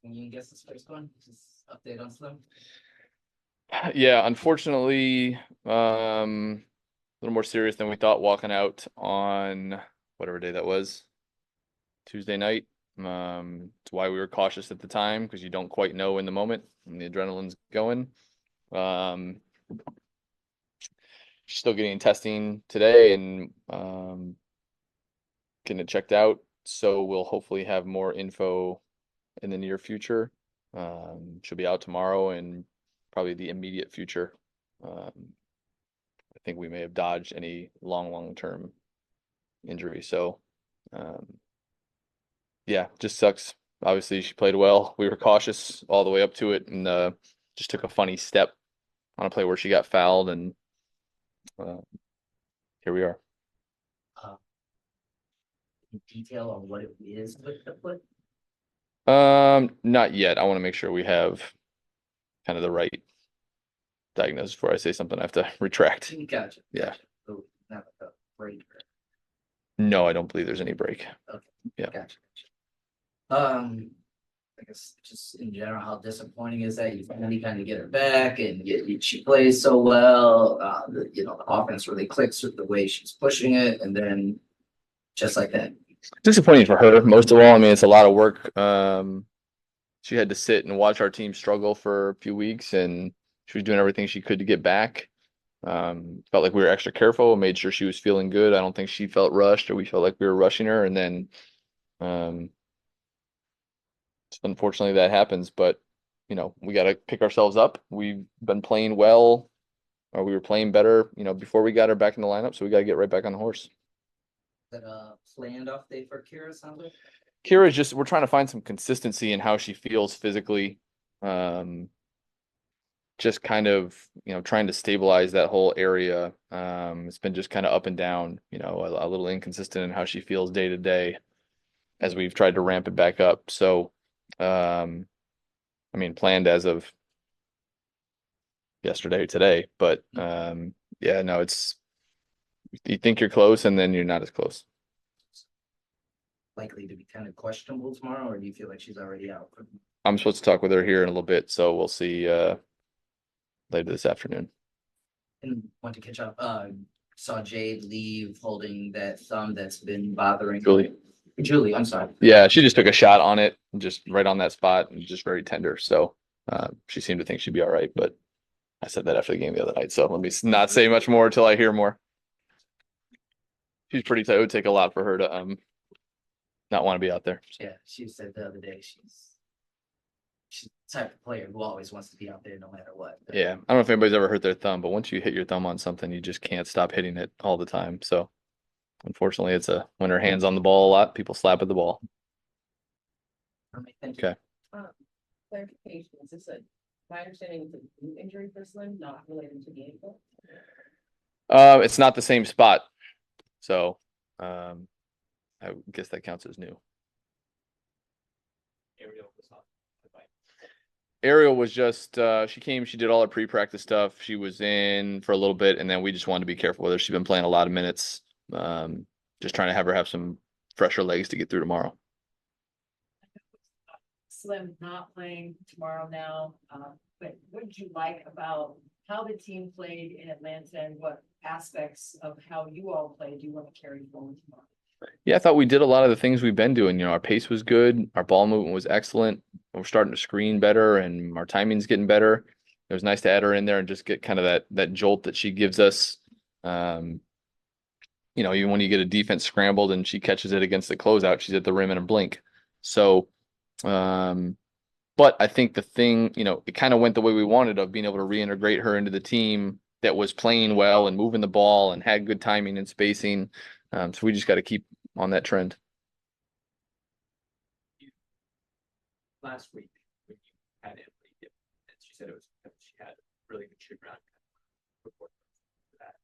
Can you guess this first one? Just update on Slim. Yeah, unfortunately, a little more serious than we thought walking out on whatever day that was, Tuesday night. It's why we were cautious at the time because you don't quite know in the moment when the adrenaline's going. Um, she's still getting testing today and getting it checked out. So we'll hopefully have more info in the near future. She'll be out tomorrow and probably the immediate future. I think we may have dodged any long-term injury. So, um, yeah, just sucks. Obviously, she played well. We were cautious all the way up to it, and just took a funny step on a play where she got fouled, and uh, here we are. Uh, Detail on what it is with the foot. Not yet. I want to make sure we have kind of the right diagnosis before I say something I have to retract. Gotcha. Yeah. So not like a break. No, I don't believe there's any break. Okay. Yeah. Gotcha. I guess just in general, how disappointing is that you finally kind of get her back and she plays so well. The offense really clicks with the way she's pushing it, and then just like that. Disappointing for her, most of all. I mean, it's a lot of work. She had to sit and watch our team struggle for a few weeks, and she was doing everything she could to get back. Felt like we were extra careful, made sure she was feeling good. I don't think she felt rushed or we felt like we were rushing her. And then, um, unfortunately, that happens. But we got to pick ourselves up. We've been playing well, or we were playing better, before we got her back in the lineup. So we got to get right back on the horse. That planned off day for Kira sounds like. Kira's just we're trying to find some consistency in how she feels physically. Just kind of, trying to stabilize that whole area. It's been just kind of up and down, a little inconsistent in how she feels day to day as we've tried to ramp it back up. So, I mean, planned as of yesterday, today, but yeah, no, you think you're close and then you're not as close. Likely to be kind of questionable tomorrow, or do you feel like she's already out? I'm supposed to talk with her here in a little bit, so we'll see later this afternoon. And want to catch up. Saw Jade leave holding that thumb that's been bothering Julie, I'm sorry. Yeah, she just took a shot on it, just right on that spot, and just very tender. So she seemed to think she'd be all right, but I said that after the game the other night. So let me not say much more until I hear more. She's pretty tight. It would take a lot for her to not want to be out there. Yeah, she said the other day she's the type of player who always wants to be out there no matter what. Yeah, I don't know if anybody's ever hurt their thumb, but once you hit your thumb on something, you just can't stop hitting it all the time. So unfortunately, it's when her hand's on the ball a lot, people slap at the ball. Okay. Clarification, is this my understanding is a new injury for Slim, not related to the ankle? It's not the same spot. So I guess that counts as new. Ariel was just she did all her pre-practice stuff. She was in for a little bit, and then we just wanted to be careful with her. She's been playing a lot of minutes. Just trying to have her have some fresher legs to get through tomorrow. Slim not playing tomorrow now, but what did you like about how the team played in Atlanta and what aspects of how you all played do you want to carry forward tomorrow? Yeah, I thought we did a lot of the things we've been doing. Our pace was good, our ball movement was excellent. We're starting to screen better, and our timing's getting better. It was nice to add her in there and just get kind of that jolt that she gives us. Even when you get a defense scrambled and she catches it against the closeout, she's at the rim in a blink. So, but I think the thing, it kind of went the way we wanted of being able to reintegrate her into the team that was playing well and moving the ball and had good timing and spacing. So we just got to keep on that trend. Last week, when you had Emily, and she said it was because she had really good shoot around report for that.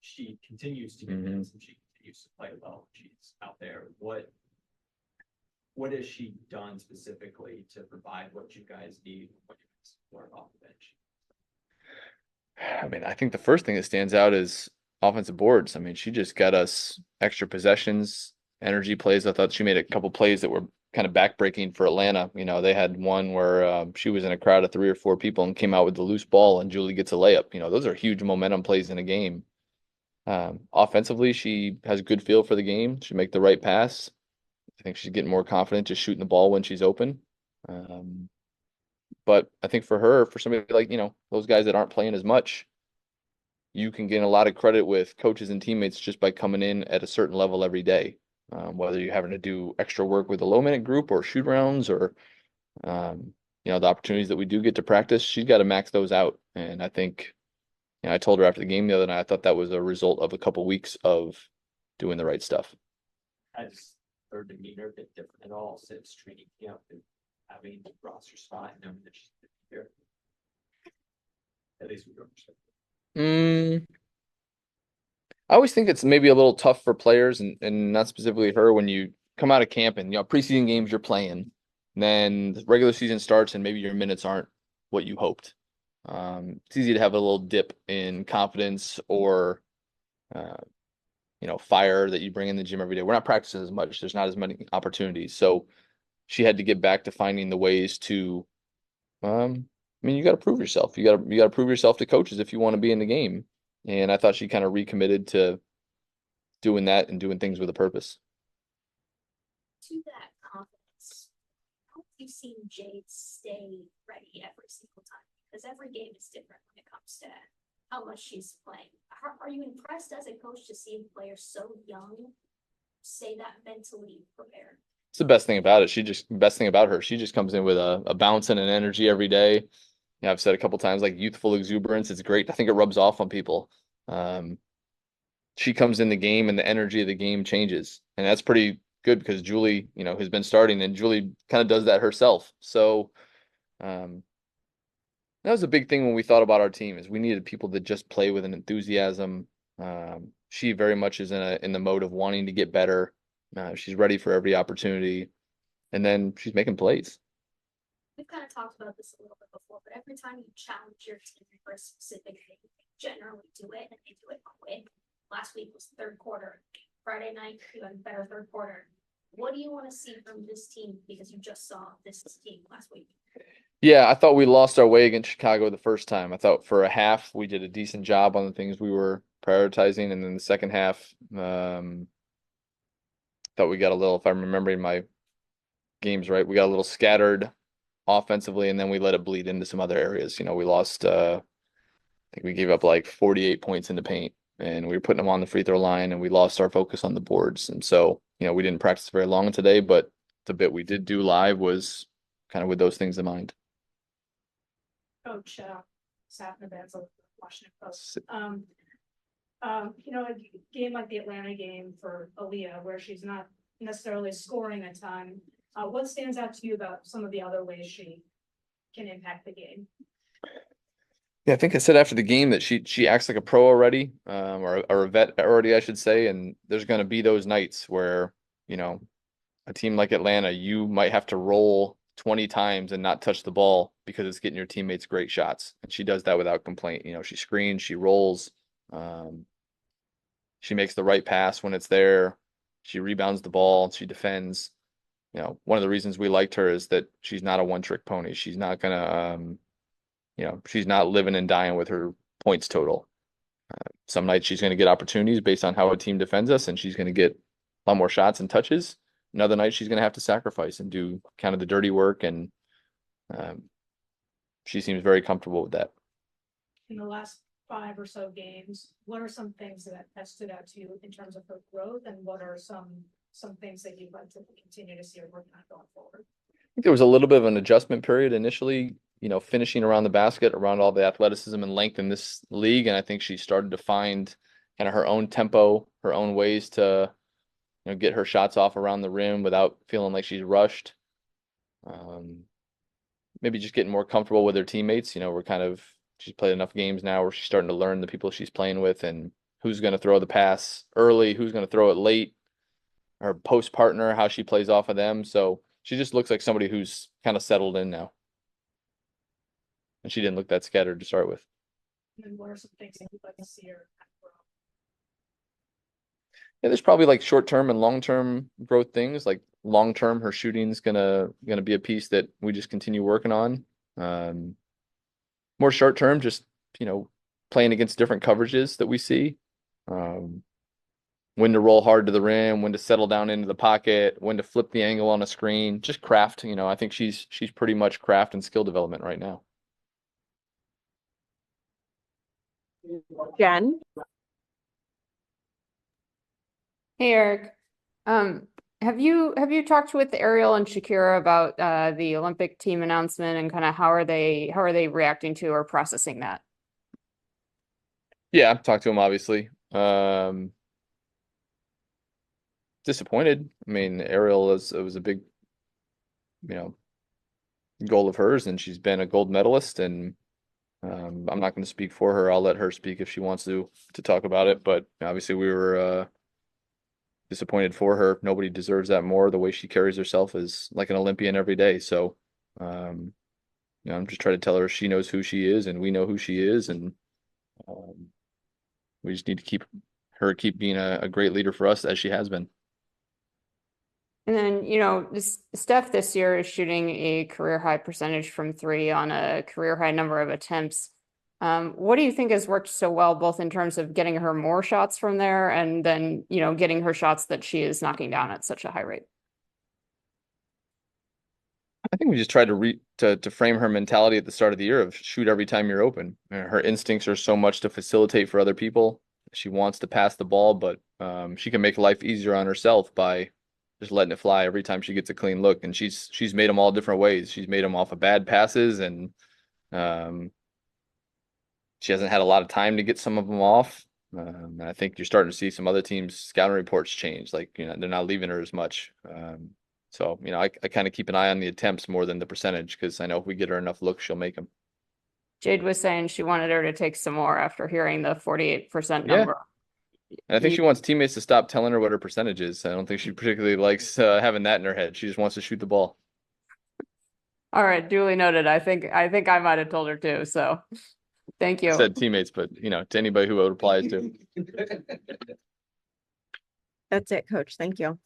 She continues to get minutes and she continues to play well. She's out there. What has she done specifically to provide what you guys need, what you guys learn off the bench? I mean, I think the first thing that stands out is offensive boards. I mean, she just got us extra possessions, energy plays. I thought she made a couple plays that were kind of backbreaking for Atlanta. You know, they had one where she was in a crowd of 3 or 4 people and came out with the loose ball, and Julie gets a layup. You know, those are huge momentum plays in a game. Offensively, she has a good feel for the game. She make the right pass. I think she's getting more confident just shooting the ball when she's open. But I think for her, for somebody like, you know, those guys that aren't playing as much, you can gain a lot of credit with coaches and teammates just by coming in at a certain level every day. Whether you're having to do extra work with a low minute group or shoot rounds or, you know, the opportunities that we do get to practice, she's got to max those out. And I think, you know, I told her after the game the other night, I thought that was a result of a couple weeks of doing the right stuff. Has her demeanor been different at all since training camp and having the roster spot and knowing that she's here? At least we don't understand. I always think it's maybe a little tough for players and not specifically her when you come out of camp and, you know, preseason games you're playing, and then the regular season starts and maybe your minutes aren't what you hoped. It's easy to have a little dip in confidence or, you know, fire that you bring in the gym every day. We're not practicing as much. There's not as many opportunities. So she had to get back to finding the ways to, I mean, you got to prove yourself. You got to prove yourself to coaches if you want to be in the game. And I thought she kind of recommitted to doing that and doing things with a purpose. To that confidence, how have you seen Jade stay ready every single time? Because every game is different when it comes to how much she's playing. Are you impressed as a coach to see a player so young say that mentally prepared? It's the best thing about it. Best thing about her, she just comes in with a bounce and an energy every day. Yeah, I've said a couple times, like youthful exuberance. It's great. I think it rubs off on people. She comes in the game and the energy of the game changes. And that's pretty good because Julie, you know, has been starting and Julie kind of does that herself. So, that was a big thing when we thought about our team is we needed people that just play with an enthusiasm. She very much is in the mode of wanting to get better. She's ready for every opportunity, and then she's making plays. We've kind of talked about this a little bit before, but every time you challenge your team for a specific thing, they generally do it and they do it quick. Last week was third quarter. Friday night, you had a better third quarter. What do you want to see from this team because you just saw this team last week? Yeah, I thought we lost our way against Chicago the first time. I thought for a half we did a decent job on the things we were prioritizing, and then the second half, thought we got a little, if I'm remembering my games right, we got a little scattered offensively, and then we let it bleed into some other areas. You know, we lost, I think we gave up like 48 points in the paint, and we were putting them on the free throw line, and we lost our focus on the boards. And so, you know, we didn't practice very long today, but the bit we did do live was kind of with those things in mind. Coach, Sapna Bansel, Washington Post. You know, a game like the Atlanta game for Aaliyah, where she's not necessarily scoring a ton. What stands out to you about some of the other ways she can impact the game? Yeah, I think I said after the game that she acts like a pro already, or a vet already, I should say. And there's going to be those nights where, you know, a team like Atlanta, you might have to roll 20 times and not touch the ball because it's getting your teammates great shots. And she does that without complaint. You know, she screens, she rolls, she makes the right pass when it's there. She rebounds the ball, she defends. You know, one of the reasons we liked her is that she's not a one-trick pony. She's not gonna, you know, she's not living and dying with her points total. Some nights she's going to get opportunities based on how a team defends us, and she's going to get a lot more shots and touches. Another night she's going to have to sacrifice and do kind of the dirty work, and she seems very comfortable with that. In the last 5 or so games, what are some things that stood out to you in terms of her growth, and what are some things that you'd like to continue to see her work on going forward? I think there was a little bit of an adjustment period initially, you know, finishing around the basket, around all the athleticism and length in this league. And I think she started to find kind of her own tempo, her own ways to, you know, get her shots off around the rim without feeling like she's rushed. Maybe just getting more comfortable with her teammates. You know, she's played enough games now where she's starting to learn the people she's playing with and who's going to throw the pass early, who's going to throw it late, her post partner, how she plays off of them. So she just looks like somebody who's kind of settled in now. And she didn't look that scattered to start with. And what are some things that you'd like to see her grow? Yeah, there's probably like short-term and long-term growth things. Like long-term, her shooting's gonna be a piece that we just continue working on. Um, More short-term, just, playing against different coverages that we see. Um, when to roll hard to the rim, when to settle down into the pocket, when to flip the angle on a screen, just craft. I think she's pretty much craft and skill development right now. Jen? Hey Eric, have you talked with Ariel and Shakira about the Olympic team announcement and kind of how are they reacting to or processing that? Yeah, I've talked to him obviously. Disappointed. I mean, Ariel was a big, you know, goal of hers, and she's been a gold medalist. And I'm not going to speak for her. I'll let her speak if she wants to talk about it. But obviously, we were disappointed for her. Nobody deserves that more. The way she carries herself is like an Olympian every day. So, I'm just trying to tell her she knows who she is, and we know who she is, and we just need to keep being a great leader for us as she has been. And then, Steph this year is shooting a career high percentage from three on a career high number of attempts. What do you think has worked so well, both in terms of getting her more shots from there and then, getting her shots that she is knocking down at such a high rate? I think we just tried to frame her mentality at the start of the year of shoot every time you're open. Her instincts are so much to facilitate for other people. She wants to pass the ball, but she can make life easier on herself by just letting it fly every time she gets a clean look. And she's made them all different ways. She's made them off of bad passes, and she hasn't had a lot of time to get some of them off. And I think you're starting to see some other teams' scouting reports change. Like, they're not leaving her as much. So, I kind of keep an eye on the attempts more than the percentage, because I know if we get her enough looks, she'll make them. Jade was saying she wanted her to take some more after hearing the 48% Yeah. number. And I think she wants teammates to stop telling her what her percentage is. I don't think she particularly likes having that in her head. She just wants to shoot the ball. All right, duly noted. I think I might have told her too. So thank I you. said teammates, but to anybody who it applies to. That's it, Coach. Thank you.